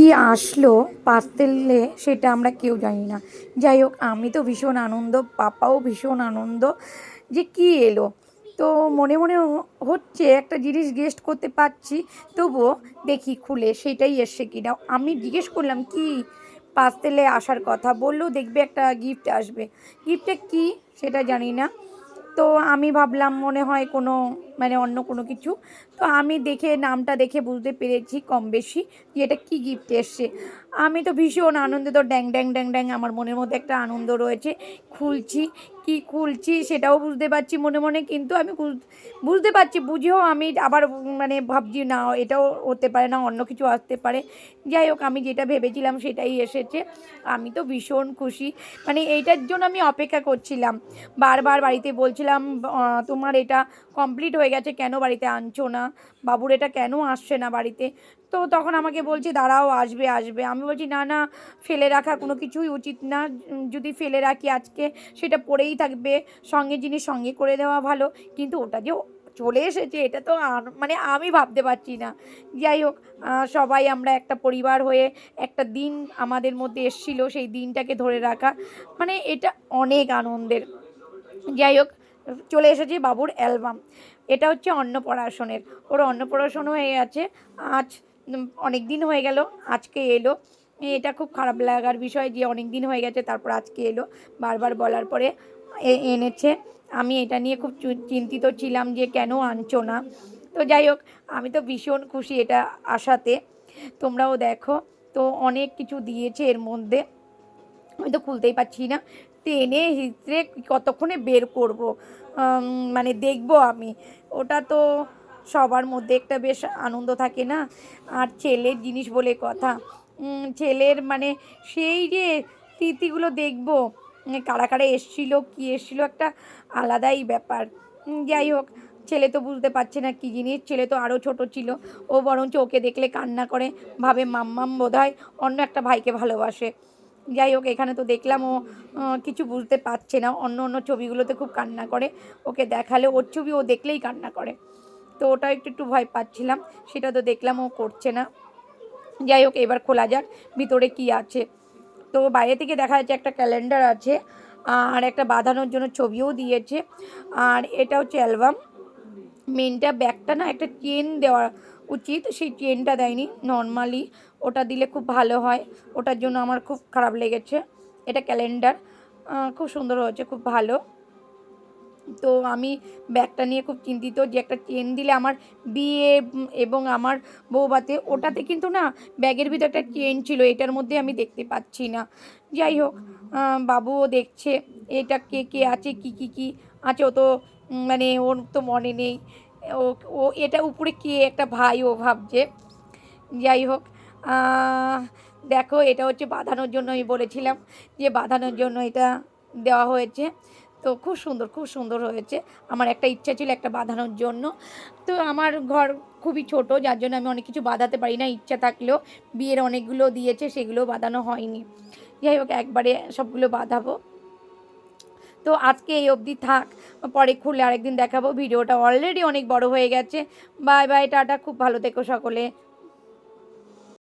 কি আসলো পার্সেলে সেটা আমরা কেউ জানি না। যাই হোক, আমি তো ভীষণ আনন্দ, পাপাও ভীষণ আনন্দ যে কী এলো। তো মনে মনে হচ্ছে একটা জিনিস গেস্ট করতে পারছি, তবুও দেখি খুলে সেটাই এসছে কিনা। আমি জিজ্ঞেস করলাম কি পার্সেলে আসার কথা, বললো দেখবে একটা গিফট আসবে। গিফটটা কী সেটা জানি না। তো আমি ভাবলাম মনে হয় কোনো অন্য কোনো কিছু। তো আমি দেখে নামটা দেখে বুঝতে পেরেছি কম বেশি যে এটা কী গিফট এসছে। আমি তো ভীষণ আনন্দিত, ড্যাং ড্যাং ড্যাং ড্যাং আমার মনের মধ্যে একটা আনন্দ রয়েছে। খুলছি, কি খুলছি সেটাও বুঝতে পারছি মনে মনে, কিন্তু আমি বুঝতে পারছি, বুঝেও আমি আবার ভাবছি না এটাও হতে পারে, না অন্য কিছু আসতে পারে। যাই হোক, আমি যেটা ভেবেছিলাম সেটাই এসেছে। আমি তো ভীষণ খুশি, এইটার জন্য আমি অপেক্ষা করছিলাম। বারবার বাড়িতে বলছিলাম, তোমার এটা কমপ্লিট হয়ে গেছে, কেন বাড়িতে আনছো না, বাবুর এটা কেন আসছে না বাড়িতে। তো তখন আমাকে বলছে দাঁড়াও, আসবে আসবে। আমি বলছি না না, ফেলে রাখা কোনো কিছুই উচিত না। যদি ফেলে রাখি আজকে সেটা পড়েই থাকবে, সঙ্গে জিনিস সঙ্গে করে দেওয়া ভালো। কিন্তু ওটা যে চলে এসেছে এটা তো আমি ভাবতে পারছি না। যাই হোক, সবাই আমরা একটা পরিবার হয়ে একটা দিন আমাদের মধ্যে এসেছিল, সেই দিনটাকে ধরে রাখা এটা অনেক আনন্দের। যাই হোক, চলে এসেছে বাবুর অ্যালবাম। এটা হচ্ছে অন্নপ্রাশনের, ওর অন্নপ্রাশন হয়ে গেছে আজ। অনেক দিন হয়ে গেল, আজকে এলো। এটা খুব খারাপ লাগার বিষয় যে অনেক দিন হয়ে গেছে তারপর আজকে এলো। বারবার বলার পরে এনেছে। আমি এটা নিয়ে খুব চিন্তিত ছিলাম যে কেন আনছো না। তো যাই হোক, আমি তো ভীষণ খুশি এটা আসাতে। তোমরাও দেখো, তো অনেক কিছু দিয়েছে এর মধ্যে, আমি তো খুলতেই পারছি না। টেনে হিচড়ে কতক্ষণে বের করব, দেখবো আমি। ওটা তো সবার মধ্যে একটা বেশ আনন্দ থাকে না। আর ছেলের জিনিস বলে কথা, ছেলের সেই যে স্মৃতিগুলো দেখবো, কারা কারা এসেছিলো কী এসেছিলো, একটা আলাদাই ব্যাপার। যাই হোক, ছেলে তো বুঝতে পারছে না কী জিনিস, ছেলে তো আরও ছোট ছিল। ও বরঞ্চ ওকে দেখলে কান্না করে, ভাবে মাম্মাম বোধহয় অন্য একটা ভাইকে ভালোবাসে। যাই হোক, এখানে তো দেখলাম ও কিছু বুঝতে পারছে না। অন্য অন্য ছবিগুলোতে খুব কান্না করে, ওকে দেখালে ওর ছবি ও দেখলেই কান্না করে। তো ওটা একটু একটু ভয় পাচ্ছিলাম, সেটা তো দেখলাম ও করছে না। যাই হোক, এবার খোলা যাক ভিতরে কি আছে। তো বাইরে থেকে দেখা যাচ্ছে একটা ক্যালেন্ডার আছে, আর একটা বাঁধানোর জন্য ছবিও দিয়েছে। আর এটা হচ্ছে অ্যালবাম। মেনটা ব্যাগটা না একটা চেন দেওয়া উচিত, সেই চেনটা দেয়নি নর্মালি। ওটা দিলে খুব ভালো হয়, ওটার জন্য আমার খুব খারাপ লেগেছে। এটা ক্যালেন্ডার, খুব সুন্দর হয়েছে, খুব ভালো। তো আমি ব্যাগটা নিয়ে খুব চিন্তিত যে একটা চেন দিলে আমার বিয়ে এবং আমার বউভাতে, ওটাতে কিন্তু না ব্যাগের ভিতরে একটা চেন ছিল, এটার মধ্যে আমি দেখতে পাচ্ছি না। যাই হোক, বাবুও দেখছে এটা কে কে আছে, কি কি কি আছে। ও তো ওর তো মনে নেই। ও ও এটা উপরে কে একটা ভাই ও ভাবছে। যাই হোক, দেখো এটা হচ্ছে বাঁধানোর জন্য, আমি বলেছিলাম যে বাঁধানোর জন্য এটা দেওয়া হয়েছে। তো খুব সুন্দর, খুব সুন্দর হয়েছে। আমার একটা ইচ্ছা ছিল একটা বাঁধানোর জন্য। তো আমার ঘর খুবই ছোট, যার জন্য আমি অনেক কিছু বাঁধাতে পারি না, ইচ্ছা থাকলেও। বিয়ের অনেকগুলো দিয়েছে, সেগুলো বাঁধানো হয়নি। যাই হোক, একবারে সবগুলো বাঁধাবো। তো আজকে এই অবধি থাক, পরে খুলে আরেকদিন দেখাবো। ভিডিওটা অলরেডি অনেক বড় হয়ে গেছে। বাই বাই, টাটা, খুব ভালো থেকো সকলে।